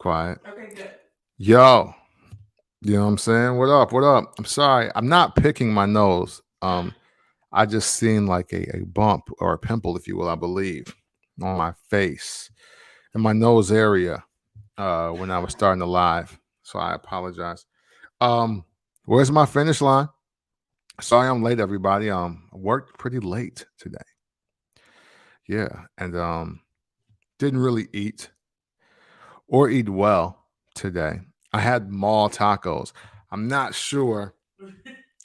quiet. Okay, good. Yo, you know what I'm saying? What up? What up? I'm sorry. I'm not picking my nose. I just seen like a bump or a pimple, if you will, I believe, on my face and my nose area when I was starting the live. So I apologize. Um, where's my finish line? Sorry I'm late, everybody. I worked pretty late today. Yeah, and didn't really eat or eat well today. I had mall tacos. I'm not sure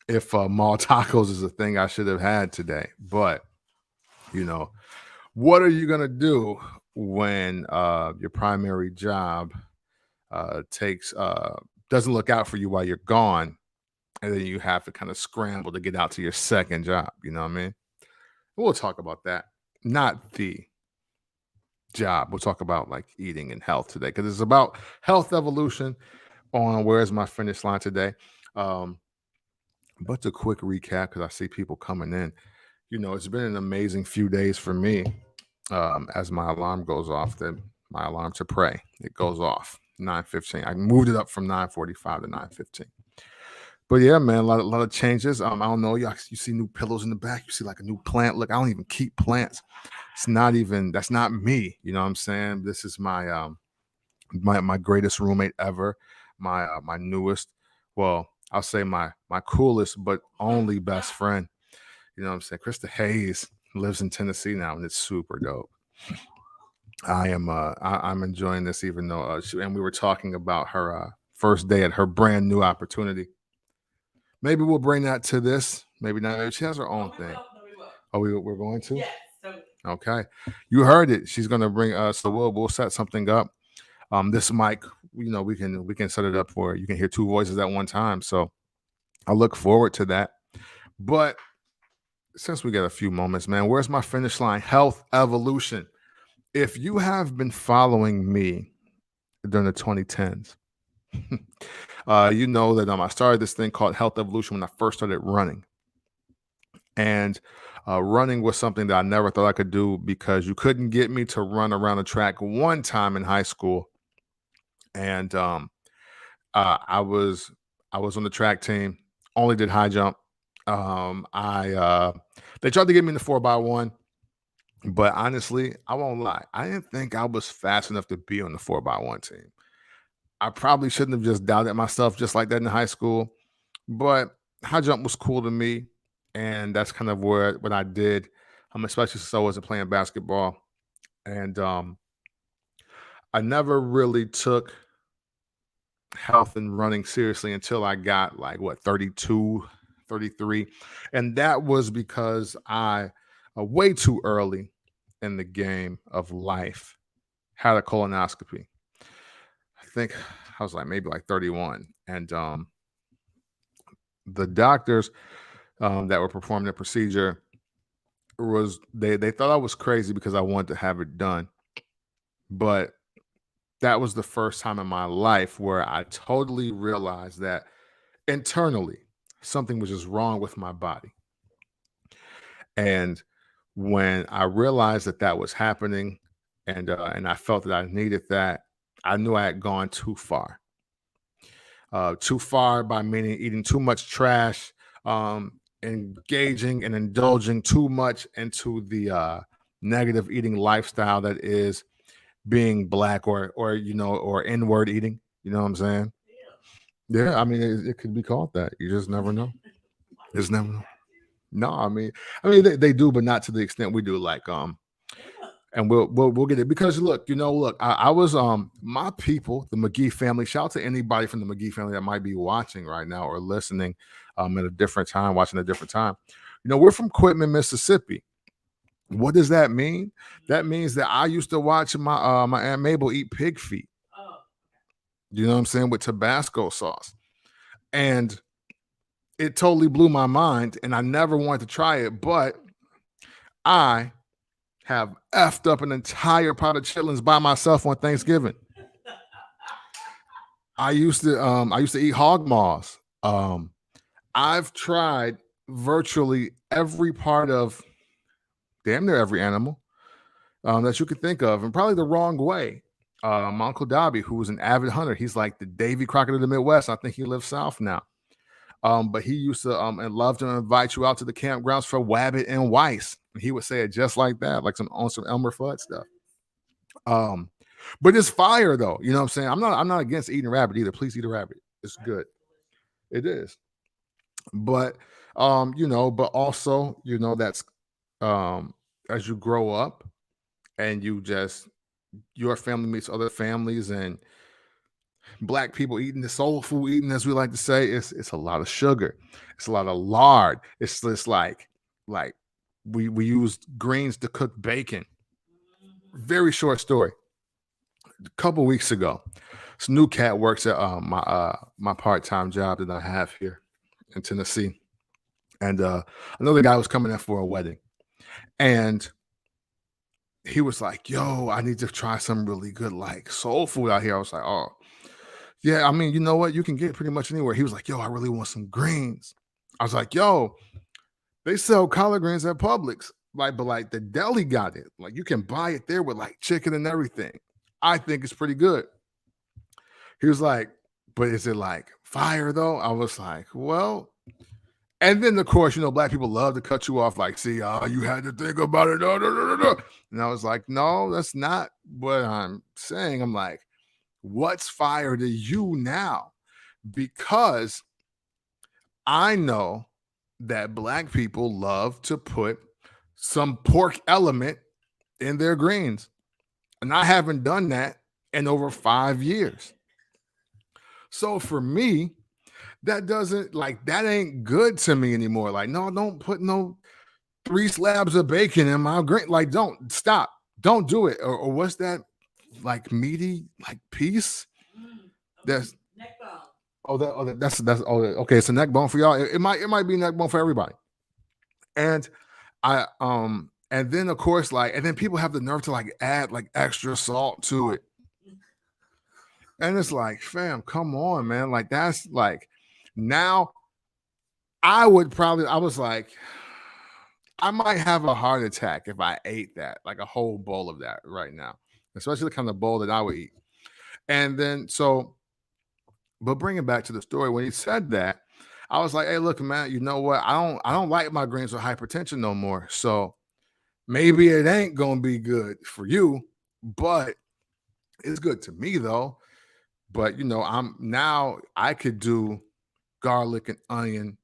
if mall tacos is a thing I should have had today, but you know, what are you gonna do when your primary job takes doesn't look out for you while you're gone, and then you have to kind of scramble to get out to your second job? You know what I mean? We'll talk about that. Not the job. We'll talk about like eating and health today because it's about health evolution on where's my finish line today. Um, but a quick recap because I see people coming in. It's been an amazing few days for me. As my alarm goes off, then my alarm to pray it goes off 9:15. I moved it up from 9:45 to 9:15. But yeah, man, a lot of changes. I don't know. You see new pillows in the back. You see like a new plant. Look, I don't even keep plants. That's not me. You know what I'm saying? This is my greatest roommate ever, my newest. Well, I'll say my coolest, but only best friend. You know what I'm saying? Krista Hayes lives in Tennessee now, and it's super dope. I'm enjoying this, even though and we were talking about her first day at her brand new opportunity. Maybe we'll bring that to this. Maybe not. Maybe she has her own No, we thing. will. No, we will. Oh, we're going to. Yes, totally. Okay, you heard it. She's gonna bring us. So we'll set something up. This mic, we can set it up where you can hear two voices at one time. So I look forward to that. But since we got a few moments, man, where's my finish line? Health evolution. If you have been following me during the 2010s, you know that I started this thing called Health Evolution when I first started running. And running was something that I never thought I could do because you couldn't get me to run around the track one time in high school. And I was on the track team, only did high jump. I They tried to get me in the 4x1, but honestly, I won't lie. I didn't think I was fast enough to be on the 4x1 team. I probably shouldn't have just doubted myself just like that in high school, but high jump was cool to me, and that's kind of what I did. Especially since I wasn't playing basketball, and I never really took health and running seriously until I got like what 32, 33, and that was because I way too early in the game of life had a colonoscopy. I think I was like maybe like 31, and the doctors that were performing the procedure they thought I was crazy because I wanted to have it done, but that was the first time in my life where I totally realized that internally something was just wrong with my body. And when I realized that that was happening, and I felt that I needed that, I knew I had gone too far. Too far by meaning eating too much trash, engaging and indulging too much into the negative eating lifestyle that is being black or inward eating. You know what I'm saying? Yeah, I mean it could be called that. You just never know. Just never know. No, I mean they do, but not to the extent we do. Like and we'll get it because look, I was my people, the McGee family. Shout out to anybody from the McGee family that might be watching right now or listening at a different time, watching a different time. We're from Quitman, Mississippi. What does that mean? That means that I used to watch my Aunt Mabel eat pig feet. Oh, You know what I'm saying, with Tabasco sauce, and it totally blew my mind, and I never wanted to try it, but I have effed up an entire pot of chitlins by myself on Thanksgiving. I used to eat hog maws. I've tried virtually every part of damn near every animal that you could think of, and probably the wrong way. My uncle Dobby, who was an avid hunter, he's like the Davy Crockett of the Midwest. I think he lives south now. But he used to and loved to invite you out to the campgrounds for Wabbit and Weiss. And he would say it just like that, like some Elmer Fudd stuff. Um, but it's fire though. You know what I'm saying? I'm not against eating rabbit either. Please eat a rabbit. It's good. It is. But but also, that's as you grow up and your family meets other families and black people eating the soul food eating, as we like to say, it's a lot of sugar, it's a lot of lard, it's just like we used greens to cook bacon. Very short story. A couple weeks ago, this new cat works at my part-time job that I have here in Tennessee. And another guy was coming in for a wedding, and he was like, "Yo, I need to try some really good like soul food out here." I was like, "Oh, yeah, I mean, you know what? You can get it pretty much anywhere." He was like, "Yo, I really want some greens." I was like, "Yo, they sell collard greens at Publix, like, but like the deli got it. Like you can buy it there with like chicken and everything. I think it's pretty good." He was like, "But is it like fire though?" I was like, "Well," and then of course, black people love to cut you off, like, "See, you had to think about it." No, no, no, no, no. And I was like, "No, that's not what I'm saying." I'm like, "What's fire to you now?" Because I know that black people love to put some pork element in their greens. And I haven't done that in over 5 years. So for me, that ain't good to me anymore. Like, no, don't put no 3 slabs of bacon in my green. Like, don't stop. Don't do it. Or what's that like meaty like piece? That's that's okay. It's a neck bone for y'all. It might be neck bone for everybody. And and then of course, like, and then people have the nerve to like add like extra salt to it. And it's like, fam, come on, man. Like that's like now I was like, I might have a heart attack if I ate that, like a whole bowl of that right now, especially the kind of bowl that I would eat. And then but bring it back to the story. When he said that, I was like, "Hey, look, man, you know what? I don't like my greens with hypertension no more. So maybe it ain't gonna be good for you, but it's good to me though. But I could do garlic and onion,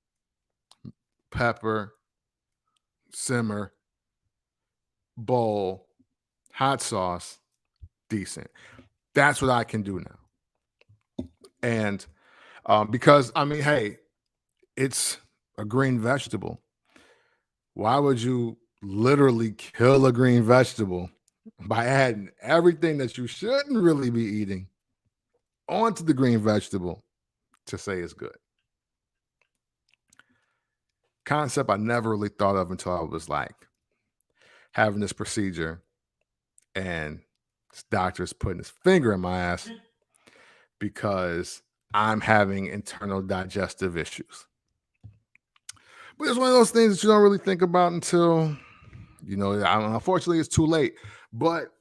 pepper, simmer, bowl, hot sauce, decent. That's what I can do now. And because I mean, hey, it's a green vegetable. Why would you literally kill a green vegetable by adding everything that you shouldn't really be eating onto the green vegetable to say it's good? Concept I never really thought of until I was like having this procedure and this doctor's putting his finger in my ass because I'm having internal digestive issues. But it's one of those things that you don't really think about until, unfortunately it's too late. But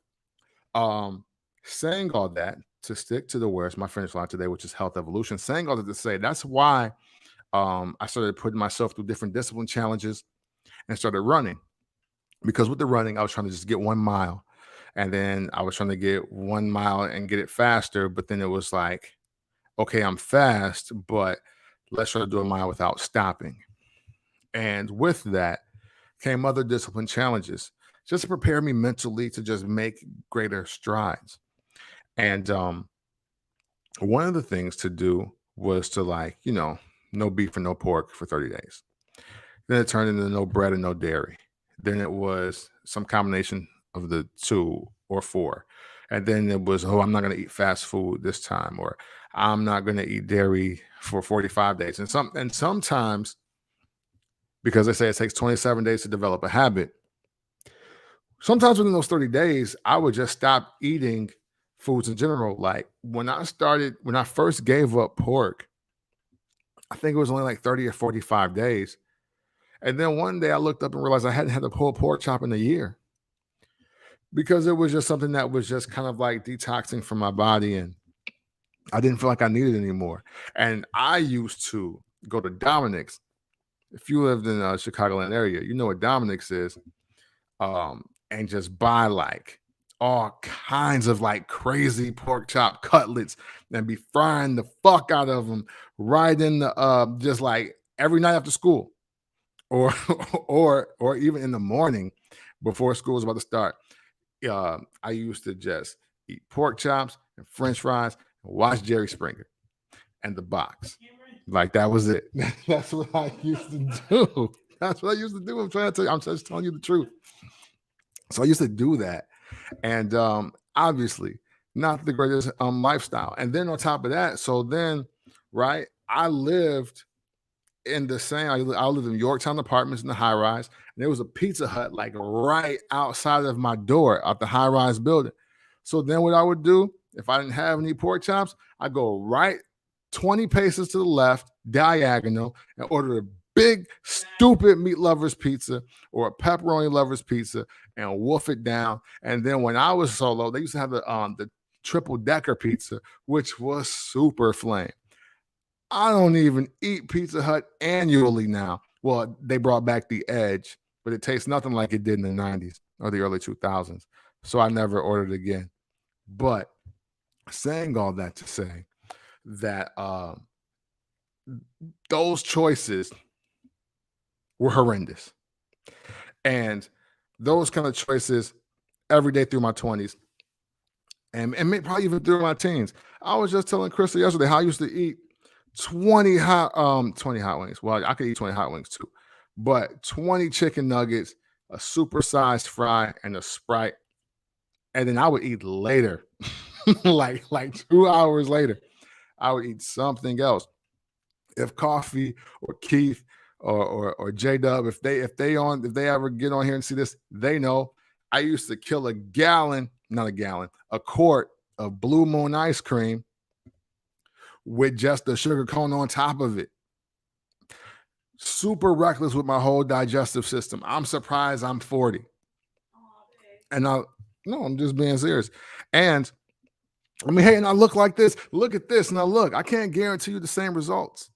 saying all that to stick to the words, my finish line today, which is health evolution, saying all that to say that's why I started putting myself through different discipline challenges and started running. Because with the running, I was trying to just get 1 mile. And then I was trying to get 1 mile and get it faster. But then it was like, okay, I'm fast, but let's try to do a mile without stopping. And with that came other discipline challenges just to prepare me mentally to just make greater strides. And one of the things to do was to like, no beef and no pork for 30 days. Then it turned into no bread and no dairy. Then it was some combination of the two or four. And then it was, oh, I'm not going to eat fast food this time, or I'm not going to eat dairy for 45 days. And sometimes, because they say it takes 27 days to develop a habit, sometimes within those 30 days, I would just stop eating foods in general. Like when I first gave up pork, I think it was only like 30 or 45 days. And then one day I looked up and realized I hadn't had a pulled pork chop in a year. because it was just something that was just kind of like detoxing from my body, and I didn't feel like I needed it anymore. And I used to go to Dominic's. If you lived in the Chicagoland area, you know what Dominic's is, and just buy like all kinds of like crazy pork chop cutlets and be frying the fuck out of them right in the just like every night after school, or or even in the morning before school was about to start. I used to just eat pork chops and French fries and watch Jerry Springer and the box. Like that was it. That's what I used to do. That's what I used to do. I'm trying to tell you. I'm just telling you the truth. So I used to do that, and obviously not the greatest lifestyle. And then on top of that, so then right, I lived in the same. I lived in Yorktown Apartments in the high rise, and there was a Pizza Hut like right outside of my door at the high rise building. So then what I would do if I didn't have any pork chops, I go right 20 paces to the left, diagonal, and order a big, stupid meat lovers pizza or a pepperoni lovers pizza and wolf it down. And then when I was solo, they used to have the triple decker pizza, which was super flame. I don't even eat Pizza Hut annually now. Well, they brought back the Edge, but it tastes nothing like it did in the 90s or the early 2000s. So I never ordered again. But saying all that to say that those choices were horrendous. And those kind of choices every day through my 20s and probably even through my teens. I was just telling Crystal yesterday how I used to eat 20 hot wings. Well, I could eat 20 hot wings too, but 20 chicken nuggets, a supersized fry, and a Sprite. And then I would eat later, like 2 hours later, I would eat something else. If Coffee or Keith or J Dub, if they ever get on here and see this, they know I used to kill a quart of Blue Moon ice cream with just the sugar cone on top of it. Super reckless with my whole digestive system. I'm surprised I'm 40. And I'm just being serious. And I mean, hey, and I look like this. Look at this. Now look, I can't guarantee you the same results.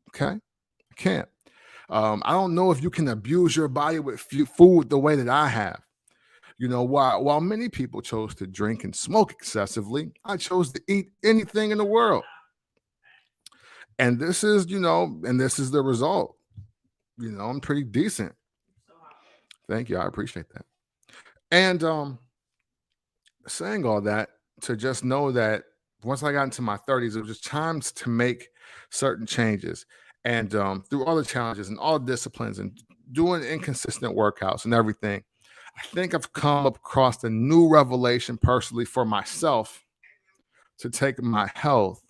Okay. I can't. I don't know if you can abuse your body with food the way that I have. You know, while many people chose to drink and smoke excessively, I chose to eat anything in the world. And this is the result. I'm pretty decent. Thank you. I appreciate that. And saying all that to just know that once I got into my 30s, it was just time to make certain changes. And through all the challenges and all disciplines and doing inconsistent workouts and everything, I think I've come across a new revelation personally for myself to take my health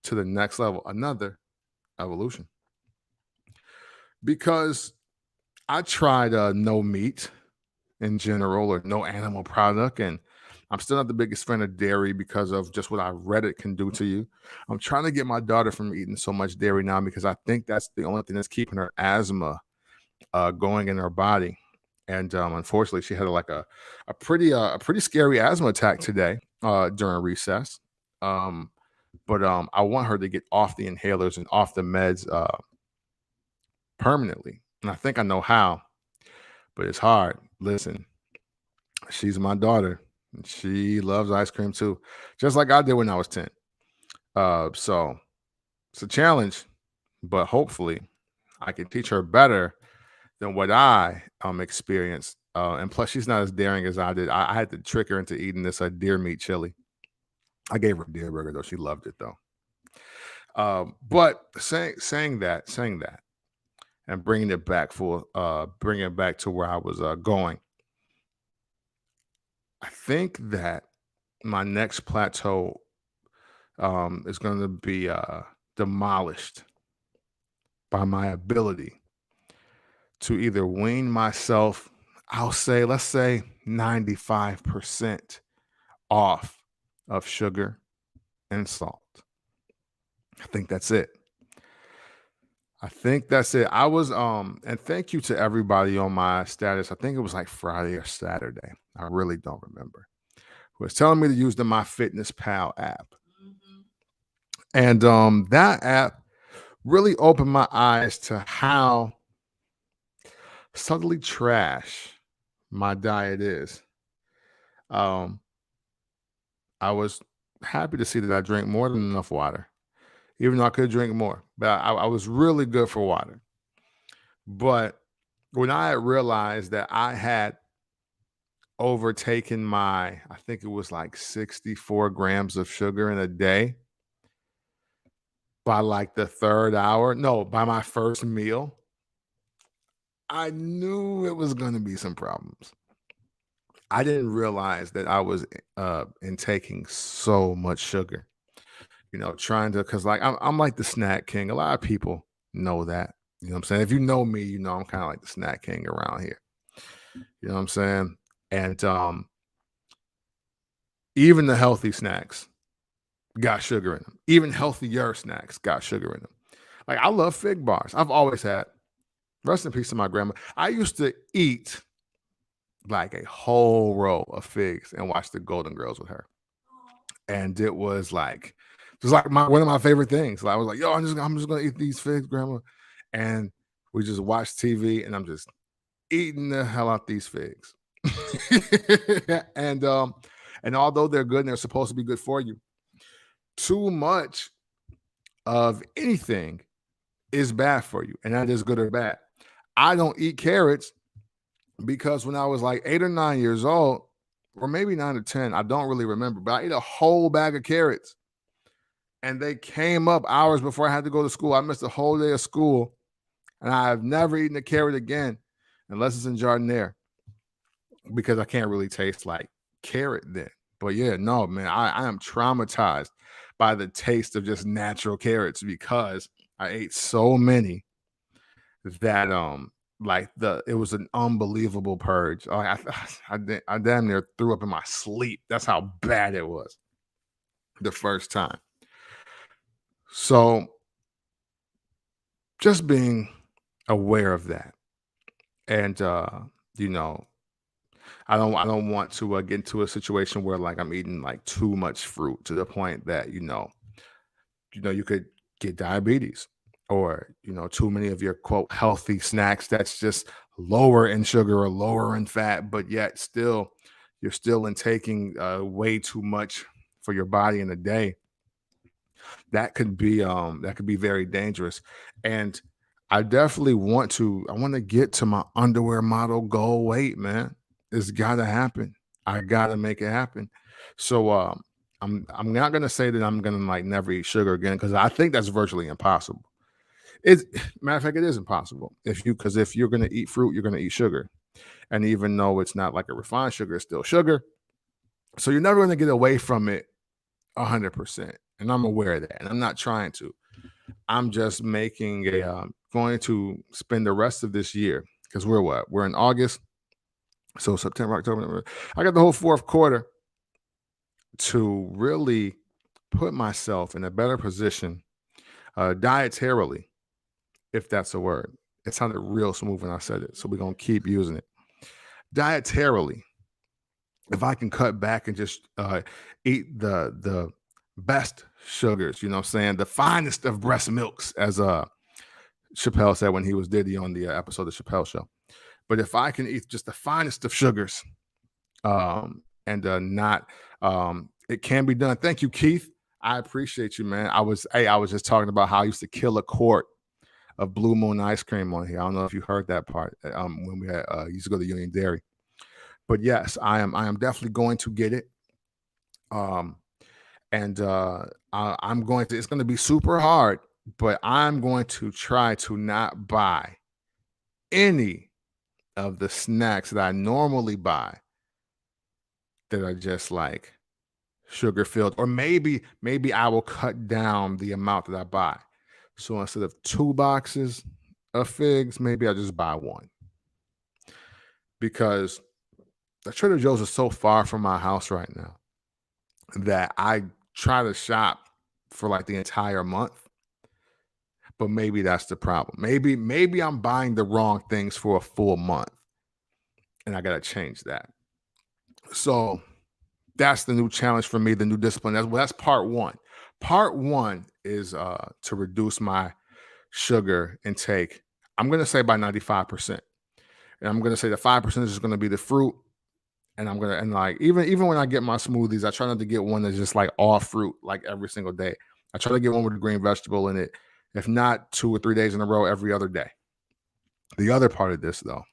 to the next level, another evolution. Because I tried no meat in general or no animal product, and I'm still not the biggest fan of dairy because of just what I read it can do to you. I'm trying to get my daughter from eating so much dairy now because I think that's the only thing that's keeping her asthma going in her body. And unfortunately, she had a pretty scary asthma attack today during recess. But I want her to get off the inhalers and off the meds permanently, and I think I know how, but it's hard. Listen, she's my daughter. And she loves ice cream too, just like I did when I was 10. So it's a challenge, but hopefully I can teach her better than what I experienced. And plus, she's not as daring as I did. I had to trick her into eating this deer meat chili. I gave her a deer burger though. She loved it though. But saying that, and bringing it back bringing it back to where I was going. I think that my next plateau is going to be demolished by my ability to either wean myself, let's say 95% off of sugar and salt. I think that's it. I think that's it. I was and thank you to everybody on my status. I think it was like Friday or Saturday. I really don't remember. Who was telling me to use the MyFitnessPal app. And that app really opened my eyes to how subtly trash my diet is. Um, I was happy to see that I drank more than enough water, even though I could drink more. But I was really good for water. But when I realized that I had overtaken I think it was like 64 grams of sugar in a day by like the third hour, no, by my first meal, I knew it was going to be some problems. I didn't realize that I was intaking so much sugar, trying to, because like I'm like the snack king. A lot of people know that. You know what I'm saying? If you know me, I'm kind of like the snack king around here. You know what I'm saying? And even the healthy snacks got sugar in them. Even healthier snacks got sugar in them. Like I love fig bars. I've always had. Rest in peace to my grandma. I used to eat like a whole row of figs and watch the Golden Girls with her. And it was like one of my favorite things. Like I was like, yo, I'm just gonna eat these figs, grandma. And we just watch TV and I'm just eating the hell out these figs. and and although they're good and they're supposed to be good for you, too much of anything is bad for you, and that is good or bad. I don't eat carrots because when I was like 8 or 9 years old, or maybe 9 or 10, I don't really remember, but I ate a whole bag of carrots and they came up hours before I had to go to school. I missed a whole day of school and I've never eaten a carrot again unless it's in jardiniere because I can't really taste like carrot then. But yeah, no, man, I am traumatized by the taste of just natural carrots because I ate so many that like it was an unbelievable purge. Like I damn near threw up in my sleep. That's how bad it was the first time. So just being aware of that, and you know, I don't want to get into a situation where like I'm eating like too much fruit to the point that you could get diabetes or too many of your quote healthy snacks that's just lower in sugar or lower in fat, but yet still you're still intaking way too much for your body in a day. That could be very dangerous. And I want to get to my underwear model goal weight, man. It's gotta happen. I gotta make it happen. So I'm not gonna say that I'm gonna like never eat sugar again because I think that's virtually impossible. It's matter of fact, it is impossible. If you're gonna eat fruit, you're gonna eat sugar. And even though it's not like a refined sugar, it's still sugar. So you're never gonna get away from it 100%. And I'm aware of that. And I'm not trying to. I'm just going to spend the rest of this year because we're in August. So September, October, November. I got the whole fourth quarter to really put myself in a better position dietarily, if that's a word. It sounded real smooth when I said it. So we're going to keep using it. Dietarily, if I can cut back and just eat the best sugars, you know what I'm saying? The finest of breast milks, as Chappelle said when he was Diddy on the episode of Chappelle Show. But if I can eat just the finest of sugars, and not, it can be done. Thank you, Keith. I appreciate you, man. I was just talking about how I used to kill a quart of Blue Moon ice cream on here. I don't know if you heard that part. When we had used to go to Union Dairy, but yes, I am definitely going to get it. Um, and I'm going to. It's going to be super hard, but I'm going to try to not buy any of the snacks that I normally buy that are just like sugar filled, or maybe I will cut down the amount that I buy. So instead of 2 boxes of figs, maybe I'll just buy one because the Trader Joe's is so far from my house right now that I try to shop for like the entire month. but maybe that's the problem. Maybe I'm buying the wrong things for a full month, and I gotta change that. So that's the new challenge for me, the new discipline. That's part one. Part one is to reduce my sugar intake. I'm gonna say by 95%. And I'm gonna say the 5% is just gonna be the fruit. And I'm gonna and like even when I get my smoothies, I try not to get one that's just like all fruit like every single day. I try to get one with a green vegetable in it, if not 2 or 3 days in a row, every other day. The other part of this though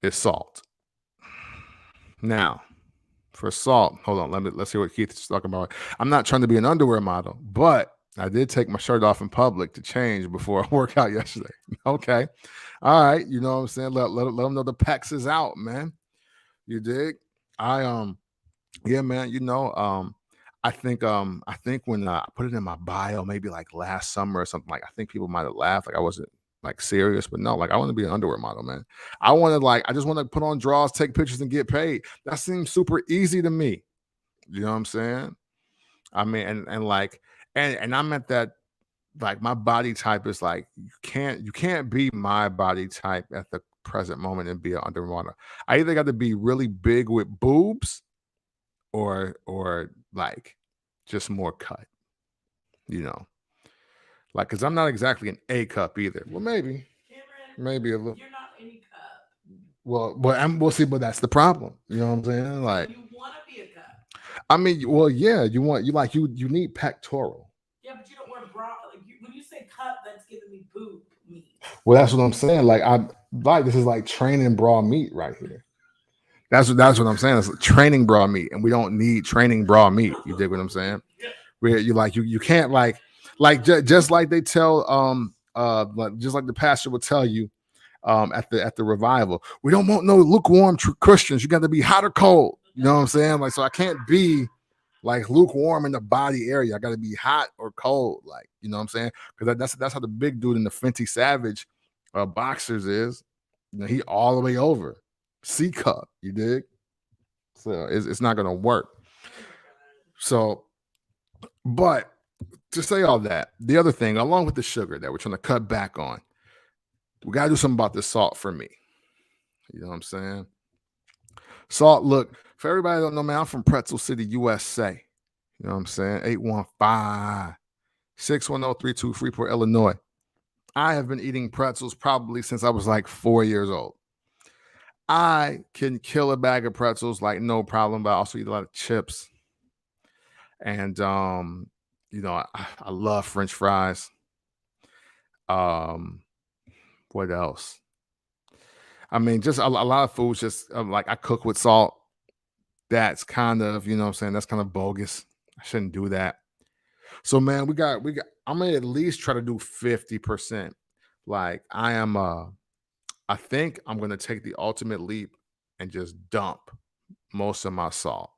is salt. Now, for salt, hold on, let's hear what Keith is talking about. I'm not trying to be an underwear model, but I did take my shirt off in public to change before a workout yesterday. Okay. All right. You know what I'm saying? Let them know the pecs is out, man. You dig? Yeah, man, I think when I put it in my bio, maybe like last summer or something, like I think people might have laughed, like I wasn't like serious, but no, like I want to be an underwear model, man. I just want to put on draws, take pictures, and get paid. That seems super easy to me. You know what I'm saying? I mean, and I'm at that, like my body type is like you can't be my body type at the present moment and be an underwear model. I either got to be really big with boobs or like just more cut, you know, like because I'm not exactly an A cup either. Well, maybe a little. You're not any cup. We'll see, but that's the problem. You know what I'm saying? Like, You want to be a cup. I mean, well, yeah, you need pectoral. Yeah, but you don't wear bra. Like when you say cup, that's giving me boob meat. Well, that's what I'm saying. Like, this is like training bra meat right here. That's what I'm saying. It's training bra meat, and we don't need training bra meat. You dig what I'm saying? Yeah. Where you can't just like they tell just like the pastor will tell you at the revival, we don't want no lukewarm Christians. You got to be hot or cold. You know what I'm saying? Like, so I can't be like lukewarm in the body area. I got to be hot or cold. Like, you know what I'm saying? Because that's how the big dude in the Fenty Savage boxers is. You know, he all the way over C cup. You dig? So it's not gonna work. So, but to say all that, the other thing, along with the sugar that we're trying to cut back on, we gotta do something about the salt for me. You know what I'm saying? Salt, look, for everybody that don't know, man, I'm from Pretzel City, USA. You know what I'm saying? 815-610-32 Freeport, Illinois. I have been eating pretzels probably since I was like 4 years old. I can kill a bag of pretzels like no problem, but I also eat a lot of chips. And I love French fries. Um, what else? I mean, just a lot of foods. Just like I cook with salt. That's kind of, you know what I'm saying, that's kind of bogus. I shouldn't do that. So man, we got. I'm gonna at least try to do 50%. Like I think I'm gonna take the ultimate leap and just dump most of my salt.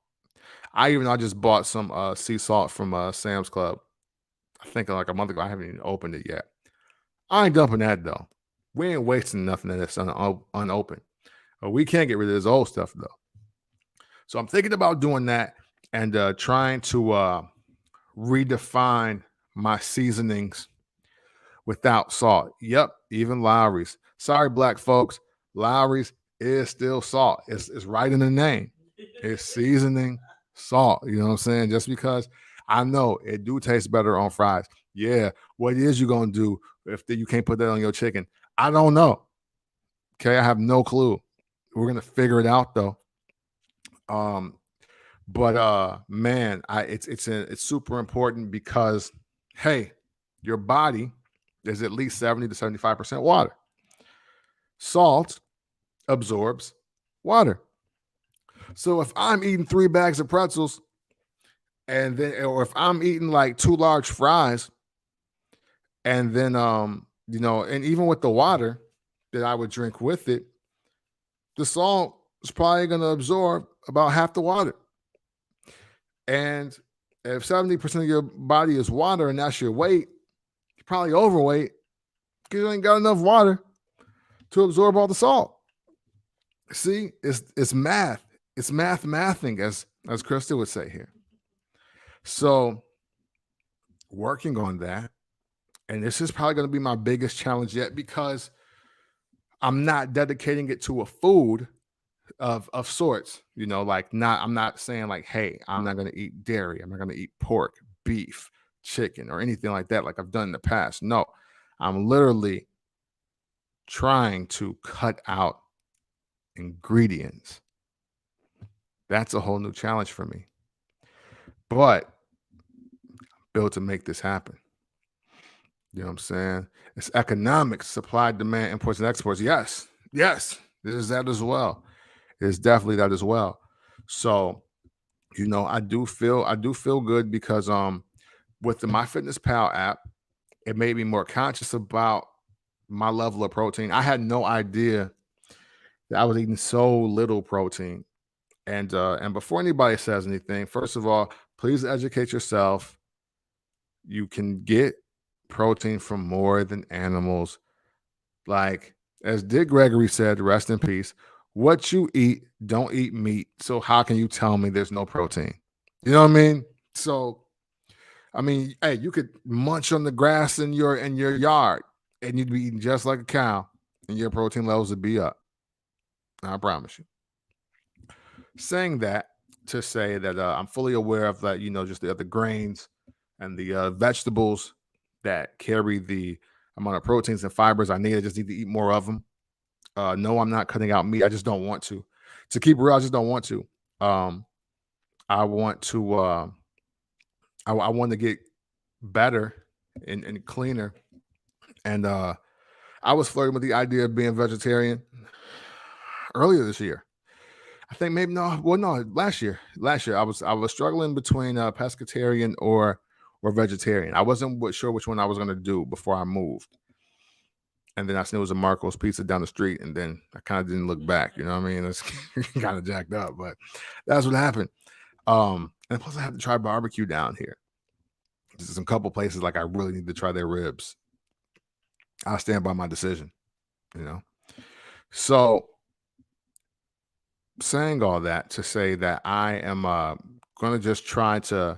I just bought some sea salt from Sam's Club. I think like a month ago. I haven't even opened it yet. I ain't dumping that though. We ain't wasting nothing that's unopened. We can't get rid of this old stuff though. So I'm thinking about doing that and trying to redefine my seasonings without salt. Yep, even Lowry's. Sorry, black folks. Lowry's is still salt. It's right in the name. It's seasoning salt. You know what I'm saying? Just because I know it do taste better on fries. Yeah, what is you gonna do if you can't put that on your chicken? I don't know. Okay, I have no clue. We're gonna figure it out though. Um, but man, it's super important because hey, your body is at least 70 to 75% water. Salt absorbs water. So if I'm eating 3 bags of pretzels or if I'm eating like 2 large fries, and then and even with the water that I would drink with it, the salt is probably going to absorb about half the water. And if 70% of your body is water and that's your weight, you're probably overweight because you ain't got enough water to absorb all the salt. See, it's math. It's mathing, as Krista would say here. So working on that, And this is probably going to be my biggest challenge yet because I'm not dedicating it to a food of sorts. I'm not saying like, hey, I'm not going to eat dairy. I'm not going to eat pork, beef, chicken, or anything like that, like I've done in the past. No, I'm literally trying to cut out ingredients. That's a whole new challenge for me. But I'm built to make this happen. You know what I'm saying? It's economics, supply, demand, imports, and exports. Yes. This is that as well. It's definitely that as well. So, I do feel good because with the MyFitnessPal app, it made me more conscious about my level of protein. I had no idea that I was eating so little protein. And before anybody says anything, first of all, please educate yourself. You can get protein from more than animals. Like as Dick Gregory said, rest in peace. What you eat, don't eat meat. So how can you tell me there's no protein? You know what I mean? So hey, you could munch on the grass in your yard and you'd be eating just like a cow and your protein levels would be up. I promise you. Saying that to say that I'm fully aware of that, just the other grains and the vegetables that carry the amount of proteins and fibers I need. I just need to eat more of them. No, I'm not cutting out meat. I just don't want to. To keep it real, I just don't want to. I want to. I want to get better and cleaner. And I was flirting with the idea of being vegetarian earlier this year. I think maybe last year. I was struggling between pescatarian or vegetarian. I wasn't sure which one I was going to do before I moved. And then I seen it was a Marco's Pizza down the street, and then I kind of didn't look back. You know what I mean? It's kind of jacked up, but that's what happened. And plus I have to try barbecue down here. There's some couple places like I really need to try their ribs. I stand by my decision, So saying all that to say that I am going to just try to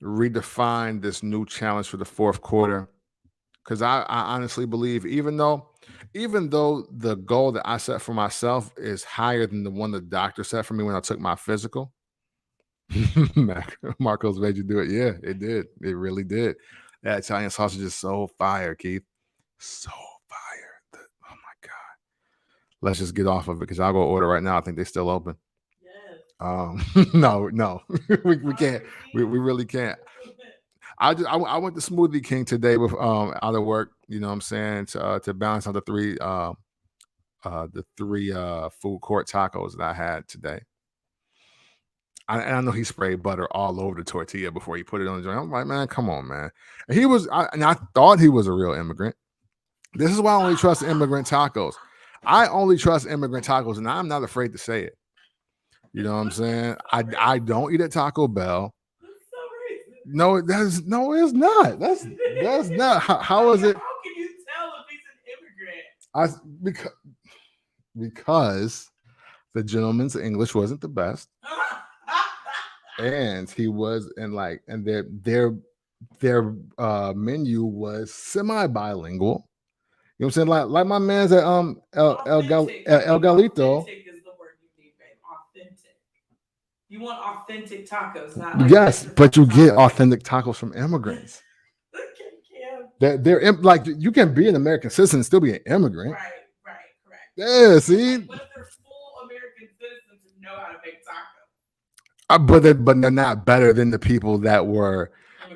redefine this new challenge for the fourth quarter. Because I honestly believe, even though the goal that I set for myself is higher than the one the doctor set for me when I took my physical, Marcos made you do it. Yeah, it did. It really did. That Italian sausage is so fire, Keith. So fire. Oh my God. Let's just get off of it because I'll go order right now. I think they're still open. Yes. No. we can't. We really can't. I went to Smoothie King today with out of work, you know what I'm saying, to balance out the three food court tacos that I had today. I know he sprayed butter all over the tortilla before he put it on the joint. I'm like, man, come on, man. And I thought he was a real immigrant. This is why I only trust immigrant tacos. I only trust immigrant tacos, and I'm not afraid to say it. You know what I'm saying? I don't eat at Taco Bell. No, it's not. That's not. How is it? How can you tell if he's an immigrant? Because the gentleman's English wasn't the best, and he was and their menu was semi-bilingual. You know what I'm saying? Like my man's at El Galito. Authentic is the word you need, babe. Authentic. You want authentic tacos, not like yes, but you get authentic tacos from immigrants. They're like you can be an American citizen and still be an immigrant. Right, correct. Yeah, see. What if they're full American citizens who know how to make tacos? But they're not better than the people that were.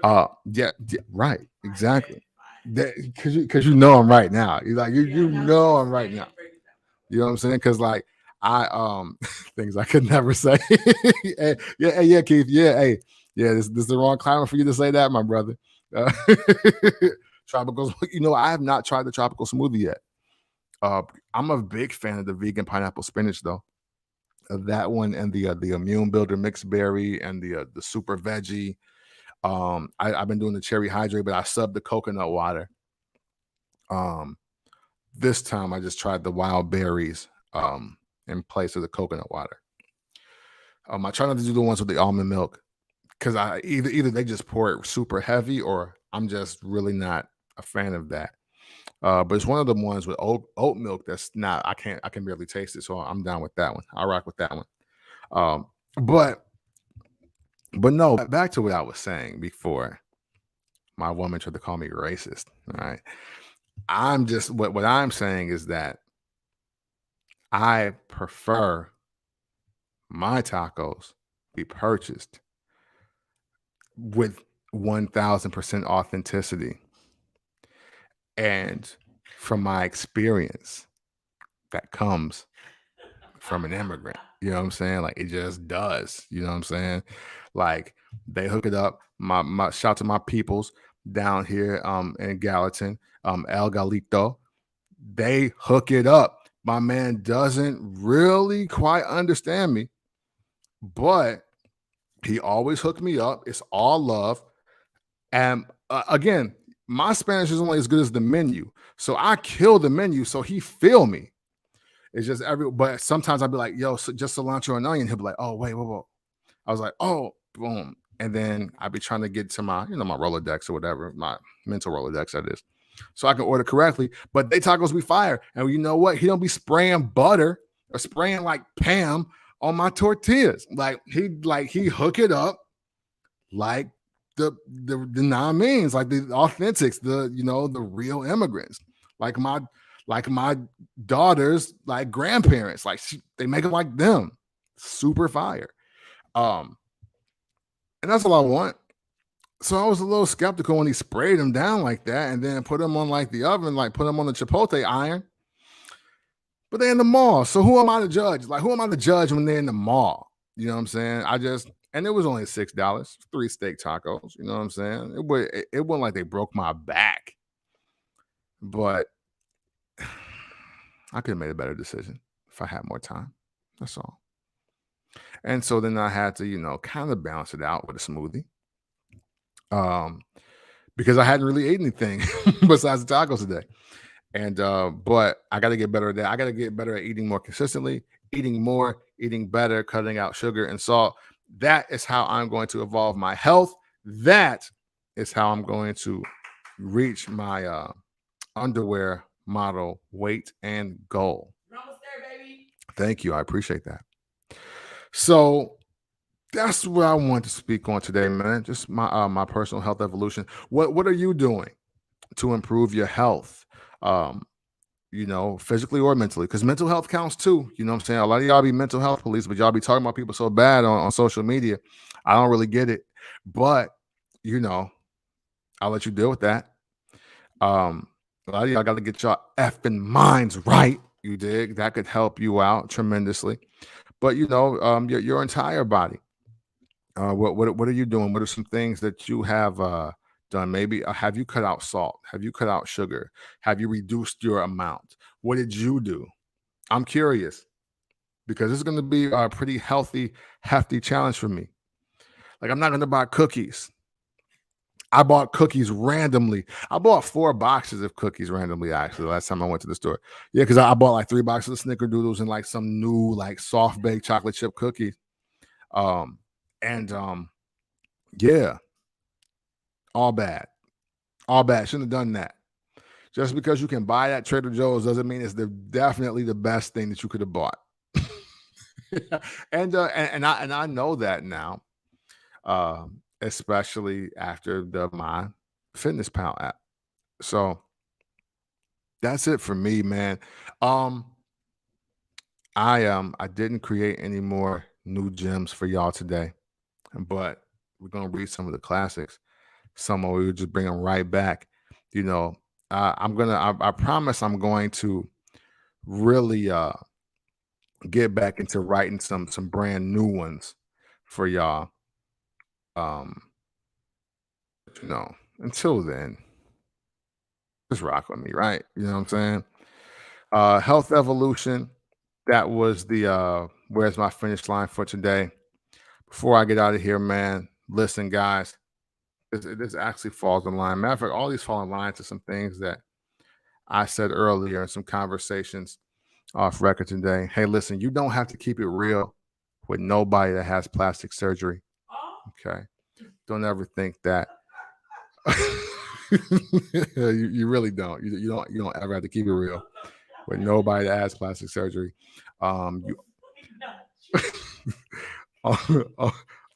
Yeah, right, exactly. Because you know I'm right now. You're like you know I'm right now. You know what I'm saying? Because like I things I could never say. yeah, Keith. Yeah, this is the wrong climate for you to say that, my brother. Tropicals. I have not tried the tropical smoothie yet. I'm a big fan of the vegan pineapple spinach though. That one and the immune builder mixed berry and the super veggie. I've been doing the cherry hydrate, but I subbed the coconut water. This time I just tried the wild berries in place of the coconut water. I try not to do the ones with the almond milk because I either they just pour it super heavy or I'm just really not a fan of that. But it's one of the ones with oat milk that's not. I can barely taste it, so I'm down with that one. I rock with that one. Um, but no, back to what I was saying before. My woman tried to call me racist. All right, I'm just what I'm saying is that I prefer my tacos be purchased with 1000% authenticity. And from my experience, that comes from an immigrant. You know what I'm saying? Like it just does. You know what I'm saying? Like they hook it up. My shout to my peoples down here in Gallatin, El Galito. They hook it up. My man doesn't really quite understand me, but he always hooked me up. It's all love. And again, my Spanish is only as good as the menu. So I kill the menu so he feel me. It's just but sometimes I'd be like, yo, so just cilantro and onion. He'll be like, oh, wait, whoa. I was like, oh, boom. And then I'd be trying to get to my, my Rolodex or whatever, my mental Rolodex, that is. So I can order correctly. But they tacos be fire. And you know what? He don't be spraying butter or spraying like Pam on my tortillas. Like he hook it up like the means, like the authentics, the real immigrants, like my daughter's like grandparents, like they make it like them, super fire. And that's all I want. So I was a little skeptical when he sprayed them down like that and then put them on like the oven, like put them on the chipotle iron. But they're in the mall. So who am I to judge? Like, who am I to judge when they're in the mall? You know what I'm saying? And it was only $6, 3 steak tacos. You know what I'm saying? It wasn't like they broke my back. But I could have made a better decision if I had more time. That's all. And so then I had to, kind of balance it out with a smoothie. Because I hadn't really ate anything besides the tacos today. And but I got to get better at that. I got to get better at eating more consistently, eating more, eating better, cutting out sugar and salt. That is how I'm going to evolve my health. That is how I'm going to reach my underwear model weight and goal. You're almost there, baby. Thank you. I appreciate that. So that's what I want to speak on today, man. Just my personal health evolution. What are you doing to improve your health? Physically or mentally, because mental health counts too. You know what I'm saying? A lot of y'all be mental health police, but y'all be talking about people so bad on social media. I don't really get it, but I'll let you deal with that. A lot of y'all got to get y'all effing minds right. You dig? That could help you out tremendously. But your entire body. What are you doing? What are some things that you have done? Maybe have you cut out salt? Have you cut out sugar? Have you reduced your amount? What did you do? I'm curious because it's going to be a pretty hefty challenge for me. Like, I'm not going to buy cookies. I bought cookies randomly. I bought 4 boxes of cookies randomly, actually, last time I went to the store. Yeah, because I bought like 3 boxes of Snickerdoodles and like some new like soft baked chocolate chip cookies. Yeah, all bad. Shouldn't have done that. Just because you can buy that Trader Joe's doesn't mean it's definitely the best thing that you could have bought. and I know that now, especially after my MyFitnessPal app. So that's it for me, man. I didn't create any more new gems for y'all today, but we're gonna read some of the classics. Some of we just bring them right back. I promise I'm going to really get back into writing some brand new ones for y'all. Until then, just rock with me, right? You know what I'm saying? Health evolution. That was the where's my finish line for today. Before I get out of here, man, listen, guys, this actually falls in line. Matter of fact, all these fall in line to some things that I said earlier in some conversations off record today. Hey, listen, you don't have to keep it real with nobody that has plastic surgery. Okay. Don't ever think that. You really don't. You don't ever have to keep it real with nobody that has plastic surgery. You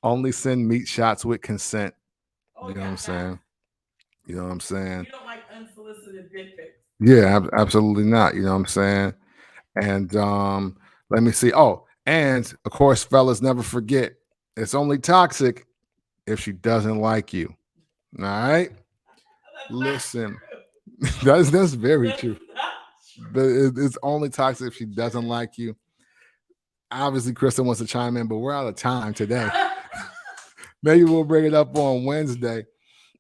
only send meat shots with consent. Oh, You know what I'm saying? You know what I'm saying? You don't like unsolicited dick pics. Yeah, absolutely not. You know what I'm saying? And let me see. Oh, and of course, fellas, never forget it's only toxic if she doesn't like you. All right. Listen, that's very true. But it's only toxic if she doesn't like you. Obviously, Krista wants to chime in, but we're out of time today. Maybe we'll bring it up on Wednesday.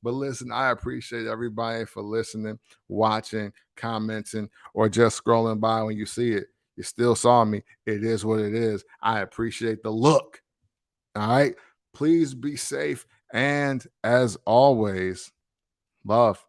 But listen, I appreciate everybody for listening, watching, commenting, or just scrolling by when you see it. You still saw me. It is what it is. I appreciate the look. All right. Please be safe. And as always, love.